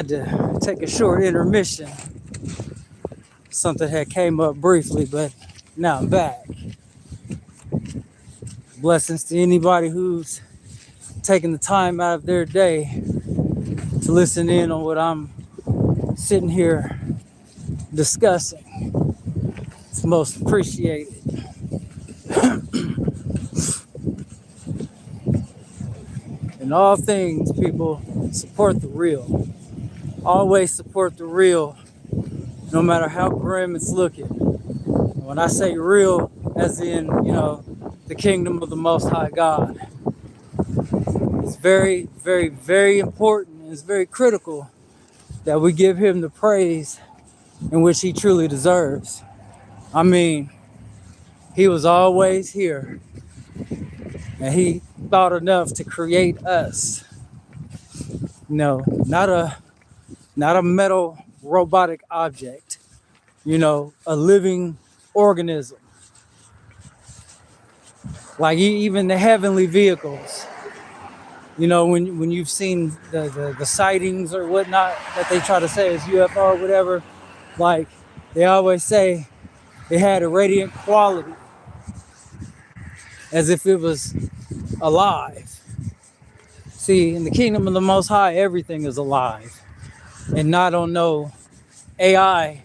To take a short intermission. Something had came up briefly, but now I'm back. Blessings to anybody who's taking the time out of their day to listen in on what I'm sitting here discussing. It's most appreciated. In all things, people, support the real. Always support the real, no matter how grim it's looking. When I say real, as in, the kingdom of the Most High God. It's very, very, very important, and it's very critical that we give him the praise in which he truly deserves. I mean, he was always here, and he thought enough to create us. Not a metal robotic object, a living organism. Like even the heavenly vehicles, when you've seen the sightings or whatnot that they try to say is UFO or whatever, like they always say it had a radiant quality as if it was alive. See, in the kingdom of the Most High, everything is alive and not on no AI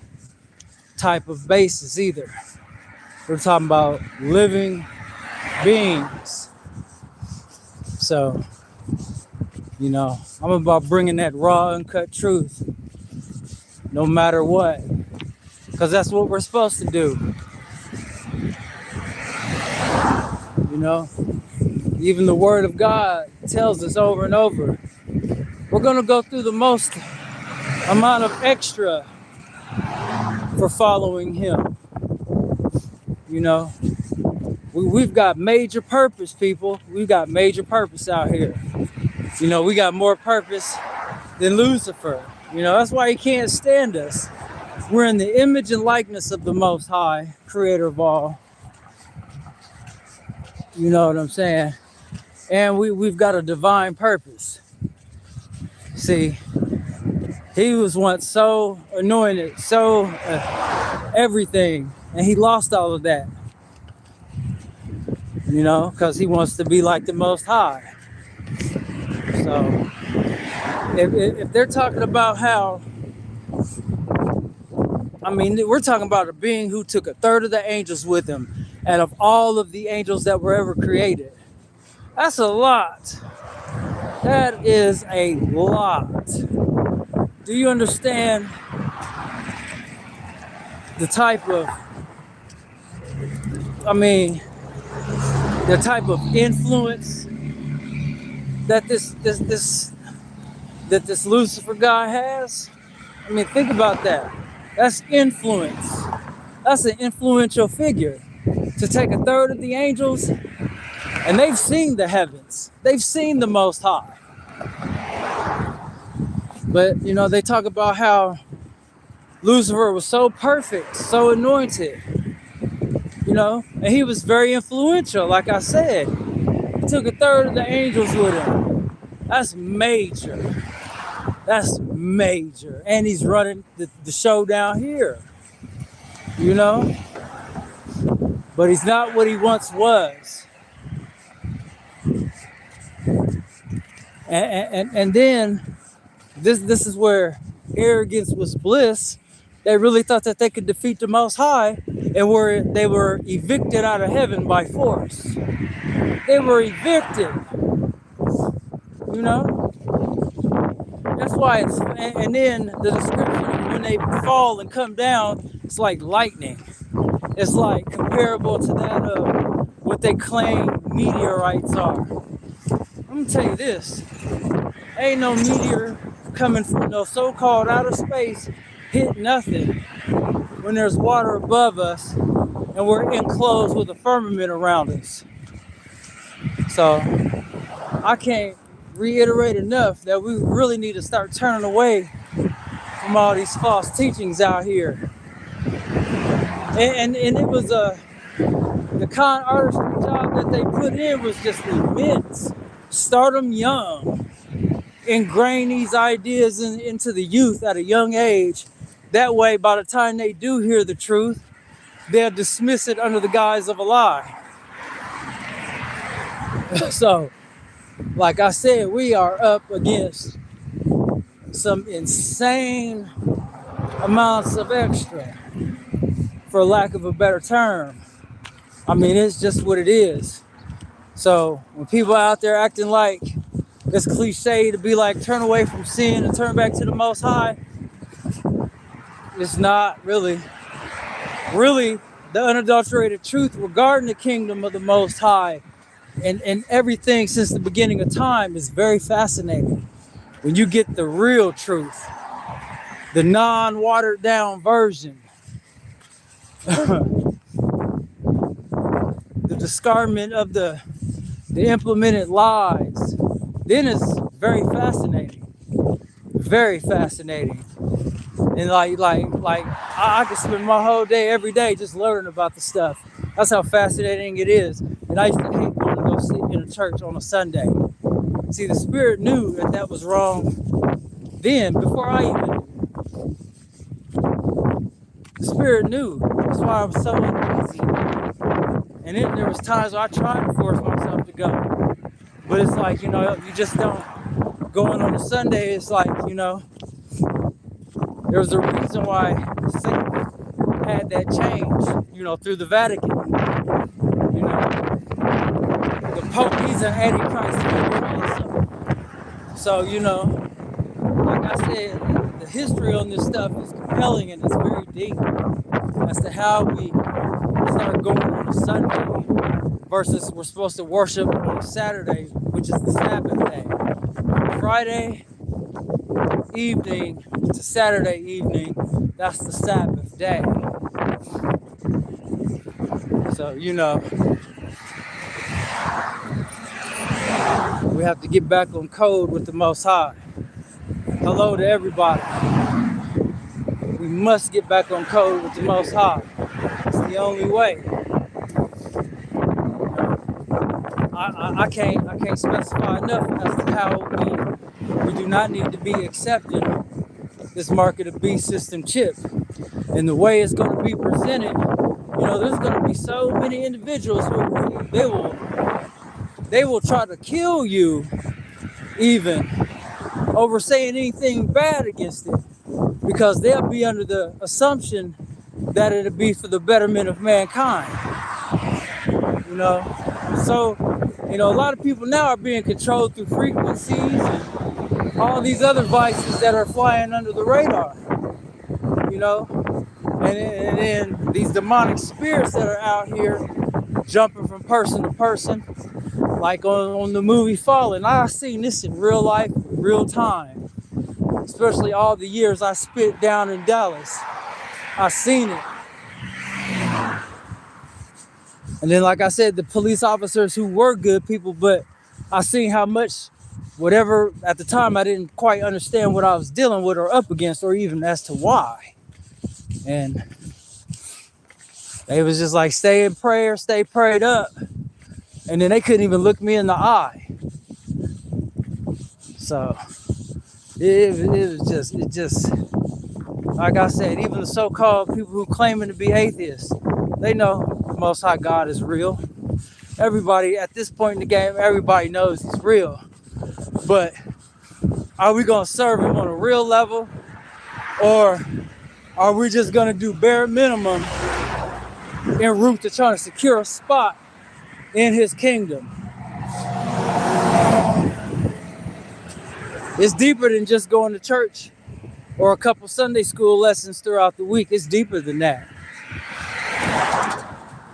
type of basis either. We're talking about living beings. So, I'm about bringing that raw, uncut truth, no matter what, because that's what we're supposed to do. Even the Word of God tells us over and over, we're going to go through the most amount of extra for following him. We've got major purpose, people. We've got major purpose out here. We got more purpose than Lucifer. That's why he can't stand us. We're in the image and likeness of the Most High, creator of all. You know what I'm saying? And we've got a divine purpose. See, he was once so anointed, so everything, and he lost all of that. Because he wants to be like the Most High. So, if they're talking about how, we're talking about a being who took a third of the angels with him, out of all of the angels that were ever created. That's a lot. That is a lot. Do you understand the type of, the type of influence that this Lucifer guy has? Think about that. That's influence. That's an influential figure. To take a third of the angels, and they've seen the heavens. They've seen the Most High. But, they talk about how Lucifer was so perfect, so anointed, and he was very influential, like I said. He took a third of the angels with him. That's major. That's major. And he's running the show down here, But he's not what he once was. And then this is where arrogance was bliss. They really thought that they could defeat the Most High, and they were evicted out of heaven by force. They were evicted. That's why and then the description of when they fall and come down, it's like lightning. It's like comparable to that of what they claim meteorites are. I'm gonna tell you this, ain't no meteor coming from no so-called outer space hit nothing when there's water above us and we're enclosed with a firmament around us. So I can't reiterate enough that we really need to start turning away from all these false teachings out here. And it was the con artistry job that they put in was just immense. Start them young. ingrain these ideas into the youth at a young age. That way, by the time they do hear the truth, they'll dismiss it under the guise of a lie. So, like I said, we are up against some insane amounts of extra, for lack of a better term. I mean, it's just what it is. So when people out there acting like it's cliche to be like, turn away from sin and turn back to the Most High, it's not really the unadulterated truth regarding the kingdom of the Most High and everything since the beginning of time is very fascinating. When you get the real truth, the non-watered down version, the discardment of the implemented lies, then it's very fascinating. Very fascinating. And like I could spend my whole day every day just learning about the stuff. That's how fascinating it is. And I used to hate going to go sit in a church on a Sunday. See, the Spirit knew that was wrong then, before I even knew. The Spirit knew. That's why I'm so uneasy. And then there was times where I tried to force myself to go. But it's like, you just don't. Going on a Sunday, it's like, there's a reason why Satan had that change, through the Vatican. The Pope, he's an Antichrist figure also. So, like I said, the history on this stuff is compelling and it's very deep as to how we start going on a Sunday versus we're supposed to worship on a Saturday, which is the Sabbath day. Friday evening to Saturday evening, that's the Sabbath day. So, we have to get back on code with the Most High. Hello to everybody. We must get back on code with the Most High. It's the only way. I can't specify enough as to how we do not need to be accepting this mark of the beast system chip. And the way it's going to be presented, there's going to be so many individuals who they will try to kill you even over saying anything bad against it, because they'll be under the assumption that it'll be for the betterment of mankind. So a lot of people now are being controlled through frequencies and all these other vices that are flying under the radar, and then these demonic spirits that are out here jumping from person to person, like on the movie Fallen. I've seen this in real life, real time, especially all the years I spent down in Dallas. I've seen it. And then, like I said, the police officers who were good people, but I seen how much, whatever, at the time I didn't quite understand what I was dealing with or up against, or even as to why. And they was just like, stay in prayer, stay prayed up. And then they couldn't even look me in the eye. So it just, like I said, even the so-called people who claiming to be atheists, they know the Most High God is real. Everybody at this point in the game, everybody knows he's real. But are we going to serve him on a real level? Or are we just going to do bare minimum en route to trying to secure a spot in his kingdom? It's deeper than just going to church or a couple Sunday school lessons throughout the week. It's deeper than that.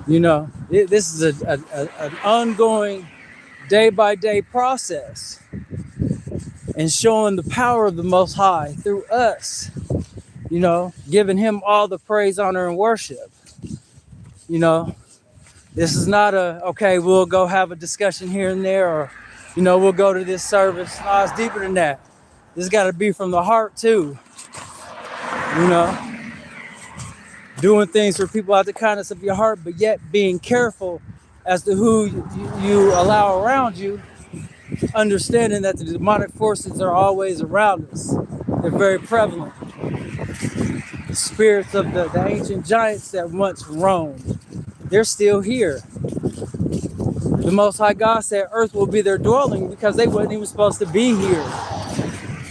This is an ongoing day-by-day process, and showing the power of the Most High through us, giving him all the praise, honor, and worship. This is not okay, we'll go have a discussion here and there, or, we'll go to this service. No, it's deeper than that. This got to be from the heart, too. Doing things for people out the kindness of your heart, but yet being careful as to who you allow around you, understanding that the demonic forces are always around us. They're very prevalent. The spirits of the ancient giants that once roamed, they're still here. The Most High God said earth will be their dwelling because they wasn't even supposed to be here.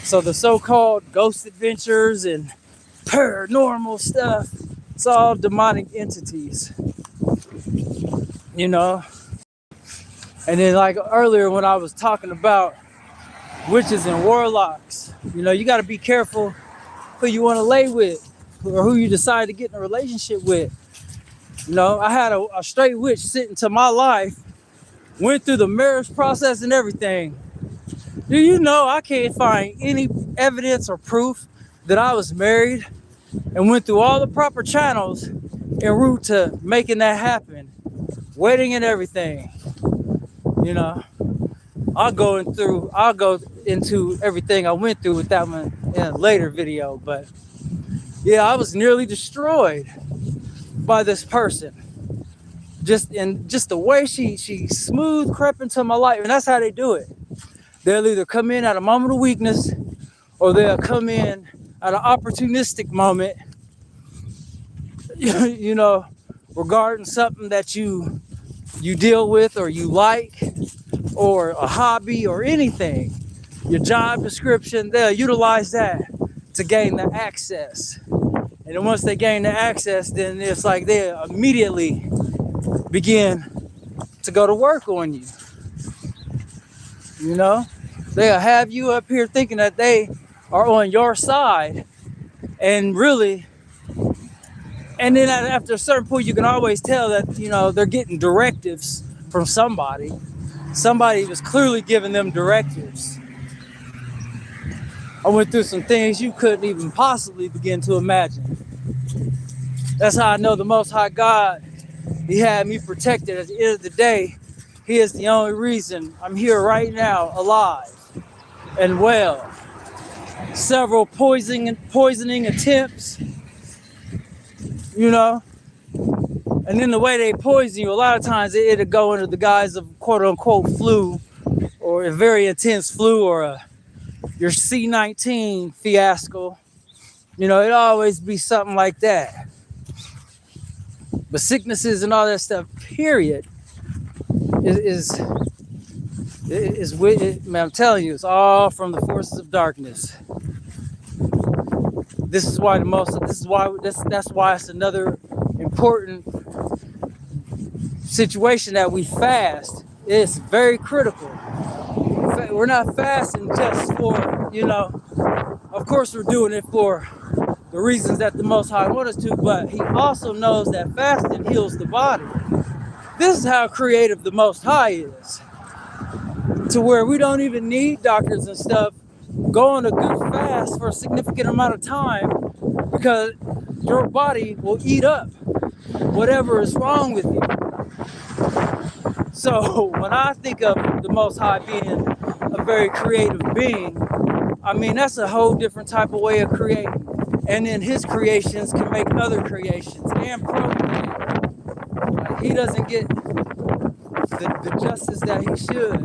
So the so-called ghost adventures and paranormal stuff, it's all demonic entities, you know? And then like earlier when I was talking about witches and warlocks, you know, you got to be careful who you want to lay with or who you decide to get in a relationship with. You know, I had a straight witch sitting to my life, went through the marriage process and everything. Do you know I can't find any evidence or proof that I was married and went through all the proper channels en route to making that happen, wedding and everything. You know, I'll go into everything I went through with that one in a later video, but yeah, I was nearly destroyed by this person. Just the way she smooth crept into my life, and that's how they do it. They'll either come in at a moment of weakness, or they'll come in at an opportunistic moment, you know, regarding something that you deal with or you like, or a hobby or anything, your job description, they'll utilize that to gain the access. And then once they gain the access, then it's like they immediately begin to go to work on you. You know, they'll have you up here thinking that they are on your side, and really, and then after a certain point, you can always tell that, you know, they're getting directives from somebody. Somebody was clearly giving them directives. I went through some things you couldn't even possibly begin to imagine. That's how I know the Most High God, He had me protected. At the end of the day, He is the only reason I'm here right now, alive and well. Several poisoning attempts, you know. And then the way they poison you, a lot of times it'll go under the guise of quote unquote flu, or a very intense flu, or your C-19 fiasco. You know, it'll always be something like that. But sicknesses and all that stuff, period, is man, I'm telling you, it's all from the forces of darkness. That's why it's another important situation that we fast. It's very critical. We're not fasting just for, you know, of course we're doing it for the reasons that the Most High wants us to, but He also knows that fasting heals the body. This is how creative the Most High is, to where we don't even need doctors and stuff. Go on a good fast for a significant amount of time, because your body will eat up whatever is wrong with you. So when I think of the Most High being a very creative being, I mean, that's a whole different type of way of creating. And then His creations can make other creations and procreate. Like, He doesn't get the justice that He should.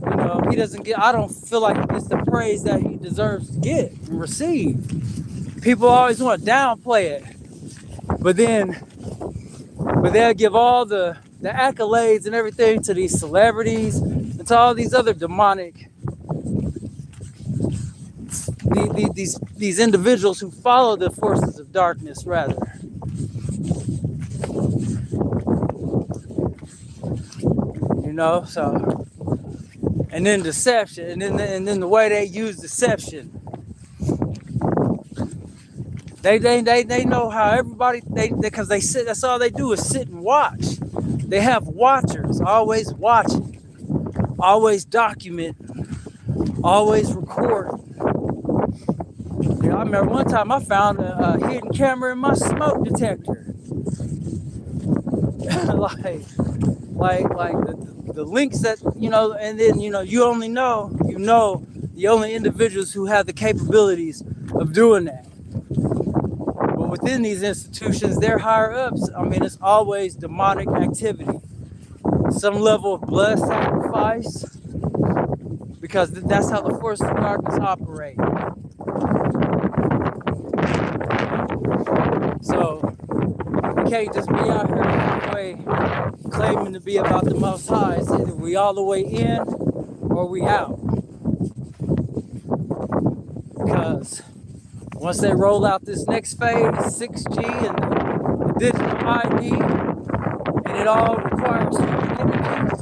You know, He doesn't get, I don't feel like He gets the praise that He deserves to get and receive. People always want to downplay it. But they'll give all the accolades and everything to these celebrities and to all these other demonic, these individuals who follow the forces of darkness, rather. You know, so, and then deception, and then the way they use deception. They know how everybody, because they sit, that's all they do is sit and watch. They have watchers, always watching, always document, always record. You know, I remember one time I found a hidden camera in my smoke detector. like the links that, you know, and then, you know, you only know the only individuals who have the capabilities of doing that. But within these institutions, they're higher ups. I mean, it's always demonic activity. Some level of blood sacrifice, because that's how the forces of darkness operate. So we can't just be out here halfway claiming to be about the Most High. It's either we all the way in or we out. Because once they roll out this next phase, 6G and the digital ID, and it all requires human energy,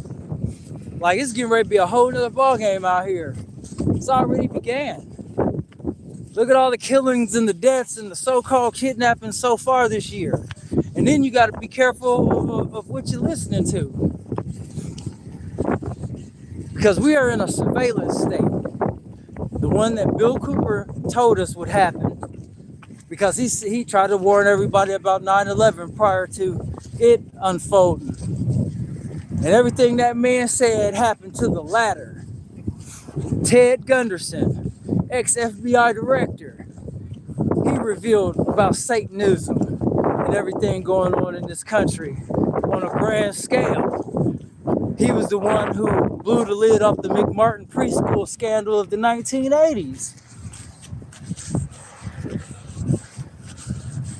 like it's getting ready to be a whole nother ballgame out here. It's already began. Look at all the killings and the deaths and the so-called kidnapping so far this year. And then you got to be careful of what you're listening to. Because we are in a surveillance state. The one that Bill Cooper told us would happen. Because he tried to warn everybody about 9/11 prior to it unfolding. And everything that man said happened to the latter. Ted Gunderson, ex-FBI director, he revealed about Satanism and everything going on in this country on a grand scale. He was the one who blew the lid off the McMartin preschool scandal of the 1980s.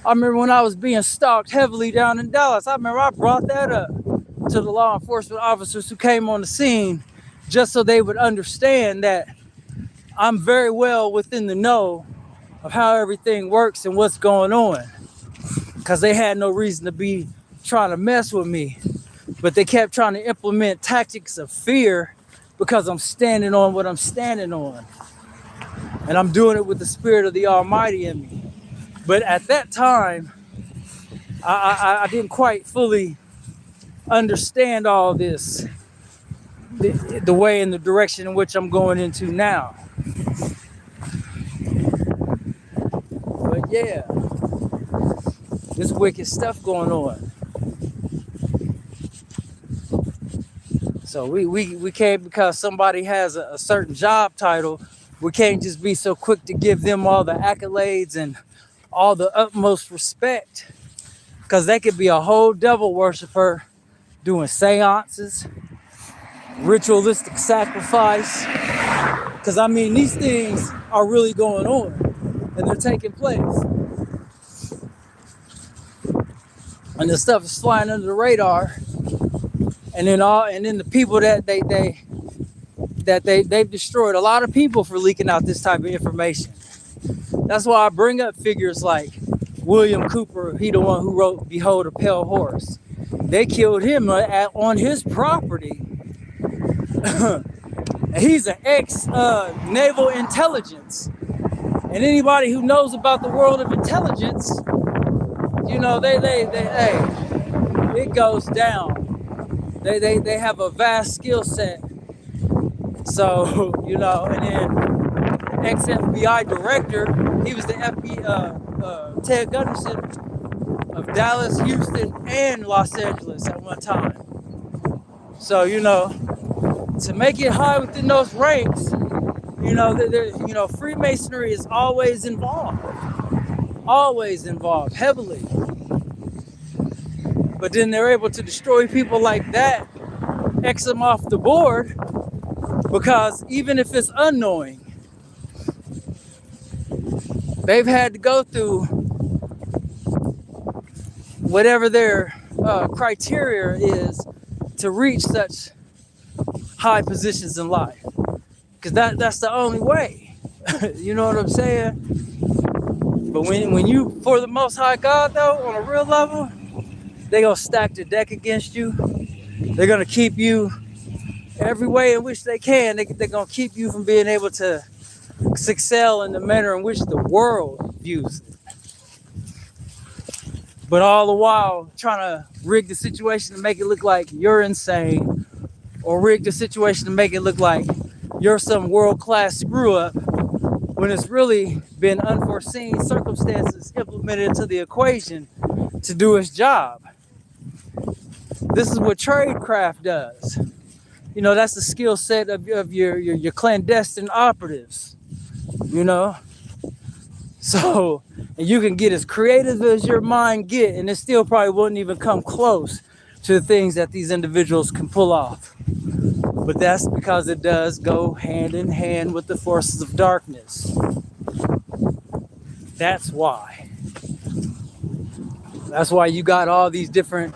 I remember when I was being stalked heavily down in Dallas, I brought that up to the law enforcement officers who came on the scene just so they would understand that I'm very well within the know of how everything works and what's going on. Because they had no reason to be trying to mess with me. But they kept trying to implement tactics of fear because I'm standing on what I'm standing on. And I'm doing it with the Spirit of the Almighty in me. But at that time, I didn't quite fully understand all this, the way and the direction in which I'm going into now. But yeah, there's wicked stuff going on. So we can't, because somebody has a certain job title, we can't just be so quick to give them all the accolades and all the utmost respect, because they could be a whole devil worshiper doing seances, ritualistic sacrifice, because I mean these things are really going on and they're taking place, and the stuff is flying under the radar, and then the people that they've destroyed a lot of people for leaking out this type of information. That's why I bring up figures like William Cooper. He the one who wrote Behold a Pale Horse. They killed him on his property. He's an ex-naval intelligence. And anybody who knows about the world of intelligence, you know, hey, it goes down. They have a vast skill set. So, you know, and then ex-FBI director, he was the Ted Gunderson of Dallas, Houston, and Los Angeles at one time. So, you know, to make it high within those ranks, you know, Freemasonry is always involved, heavily. But then they're able to destroy people like that, X them off the board, because even if it's unknowing, they've had to go through whatever their criteria is to reach such high positions in life. Because that's the only way. You know what I'm saying? But when you, for the Most High God, though, on a real level, they're going to stack the deck against you. They're going to keep you every way in which they can. They're going to keep you from being able to excel in the manner in which the world views it. But all the while trying to rig the situation to make it look like you're insane, or rig the situation to make it look like you're some world-class screw-up, when it's really been unforeseen circumstances implemented into the equation to do its job. This is what tradecraft does. You know, that's the skill set of your clandestine operatives, you know? So, and you can get as creative as your mind get, and it still probably wouldn't even come close to the things that these individuals can pull off. But that's because it does go hand in hand with the forces of darkness. That's why. That's why you got all these different,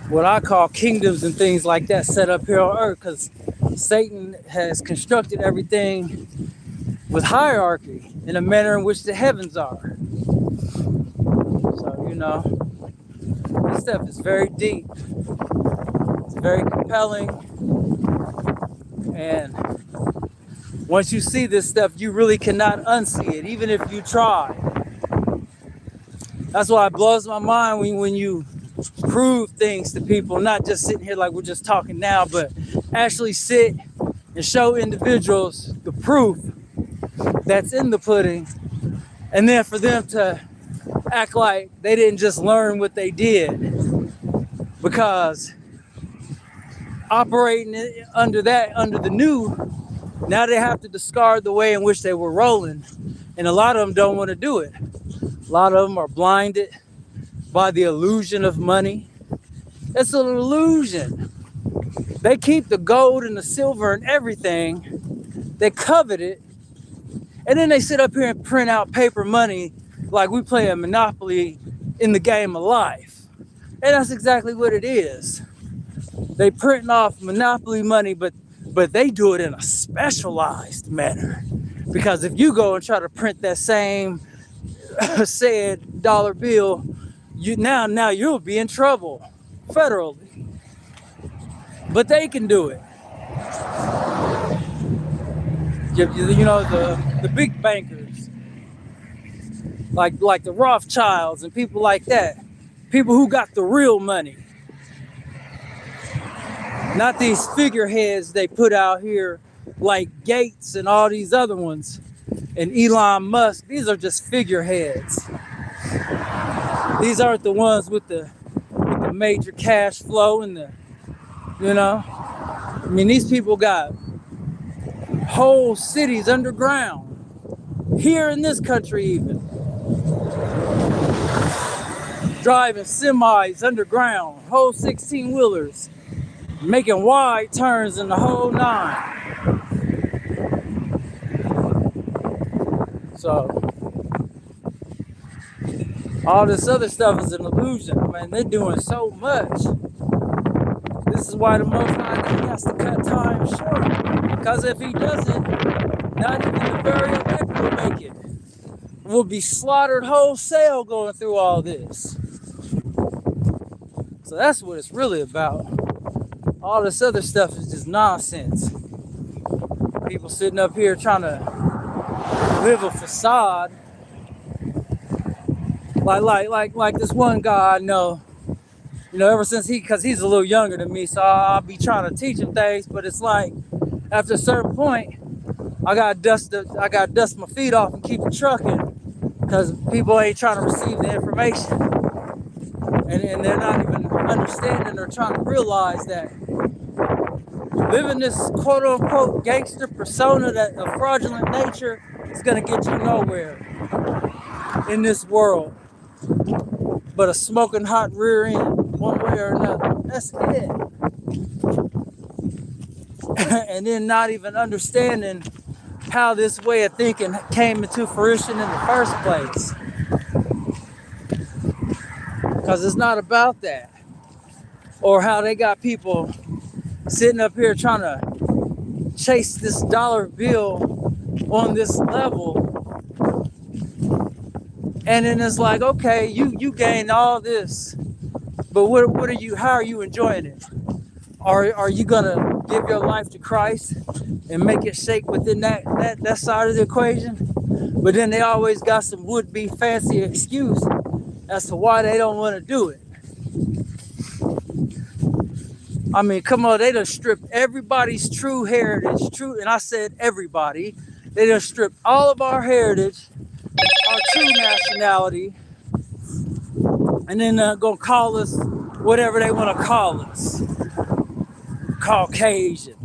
what I call kingdoms and things like that set up here on earth, because Satan has constructed everything with hierarchy in a manner in which the heavens are. So, this stuff is very deep. It's very compelling. And once you see this stuff, you really cannot unsee it, even if you try. That's why it blows my mind when you prove things to people, not just sitting here like we're just talking now, but actually sit and show individuals the proof that's in the pudding, and then for them to act like they didn't just learn what they did, because operating under the new, now they have to discard the way in which they were rolling, and a lot of them don't want to do it. A lot of them are blinded by the illusion of money. It's an illusion. They keep the gold and the silver and everything. They covet it. And then they sit up here and print out paper money like we play a Monopoly in the game of life. And that's exactly what it is. They print off Monopoly money, but they do it in a specialized manner. Because if you go and try to print that same said dollar bill, now you'll be in trouble federally. But they can do it. The big bankers, like the Rothschilds and people like that, people who got the real money, not these figureheads they put out here like Gates and all these other ones and Elon Musk. These are just figureheads. These aren't the ones with the major cash flow and these people got whole cities underground, here in this country even. Driving semis underground, whole 16-wheelers, making wide turns in the whole 9. So, all this other stuff is an illusion. Man, they're doing so much. This is why the Most High has to cut time short. Because if he doesn't, not even the very elect will make it. We'll be slaughtered wholesale going through all this. So that's what it's really about. All this other stuff is just nonsense. People sitting up here trying to live a facade. Like this one guy I know, ever since because he's a little younger than me, so I'll be trying to teach him things, but it's like, after a certain point, I gotta dust my feet off and keep it trucking, because people ain't trying to receive the information, and they're not even understanding or trying to realize that living this quote unquote gangster persona that of fraudulent nature is gonna get you nowhere in this world but a smoking hot rear end one way or another. That's it. And then not even understanding how this way of thinking came into fruition in the first place. Because it's not about that. Or how they got people sitting up here trying to chase this dollar bill on this level. And then it's like, okay, you gained all this, but how are you enjoying it? Are you gonna give your life to Christ and make it shake within that side of the equation? But then they always got some would-be fancy excuse as to why they don't want to do it. I mean, come on, they done stripped everybody's true heritage, and I said everybody. They done stripped all of our heritage, our true nationality, and then gonna call us whatever they want to call us. Caucasian,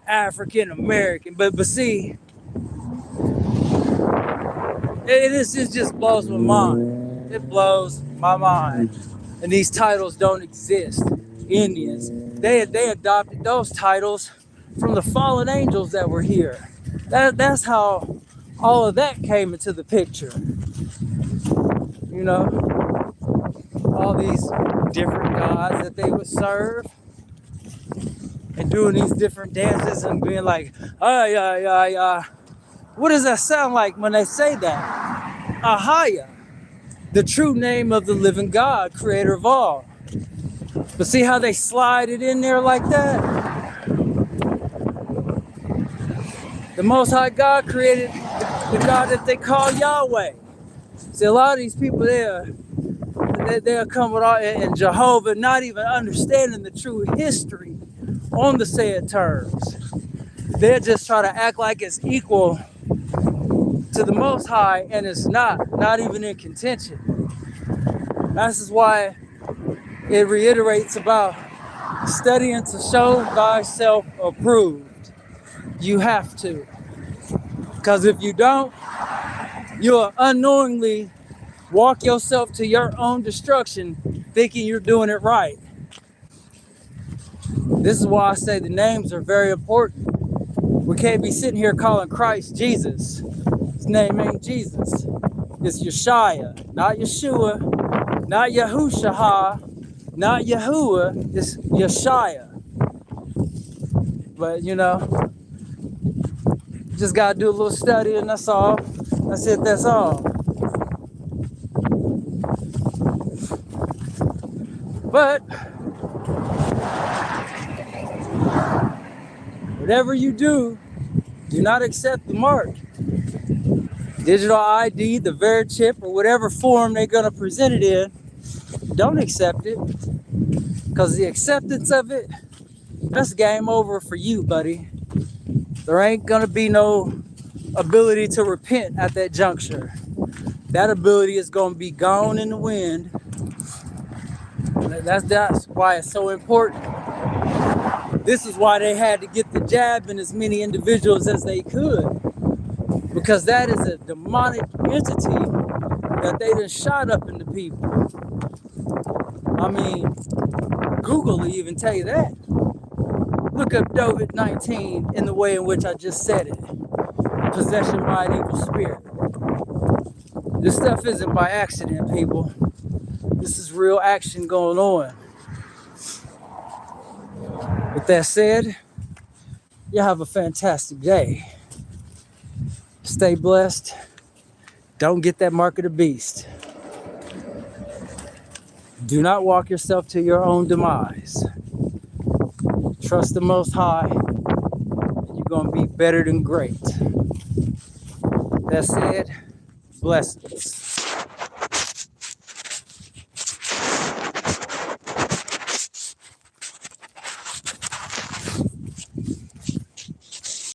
African American, but see, it just blows my mind. It blows my mind. And these titles don't exist. Indians, they adopted those titles from the fallen angels that were here. That's how all of that came into the picture. You know, all these different gods that they would serve and doing these different dances and being like, what does that sound like when they say that? Ahaya, the true name of the living God, creator of all. But see how they slide it in there like that? The Most High God created the God that they call Yahweh. See, a lot of these people they'll come with all, and Jehovah, not even understanding the true history on the said terms. They'll just try to act like it's equal to the Most High, and it's not even in contention. This is why it reiterates about studying to show thyself approved. You have to. Because if you don't, you'll unknowingly walk yourself to your own destruction thinking you're doing it right. This is why I say the names are very important. We can't be sitting here calling Christ Jesus. His name ain't Jesus. It's Yeshua, not Yeshua, not Yahushua, not Yahuwah. It's Yeshua. But you know, just gotta do a little study and that's all. That's it, that's all. But whatever you do not accept the mark. Digital ID, the Verichip, or whatever form they're gonna present it in, don't accept it. Because the acceptance of it, that's game over for you, buddy. There ain't gonna be no ability to repent at that juncture. That ability is gonna be gone in the wind. That's why it's so important. This is why they had to get the jab in as many individuals as they could. Because that is a demonic entity that they done shot up into people. I mean, Google will even tell you that. Look up COVID-19 in the way in which I just said it. Possession by an evil spirit. This stuff isn't by accident, people. This is real action going on. With that said, you have a fantastic day. Stay blessed. Don't get that mark of the beast. Do not walk yourself to your own demise. Trust the Most High, and you're going to be better than great. That said, blessings.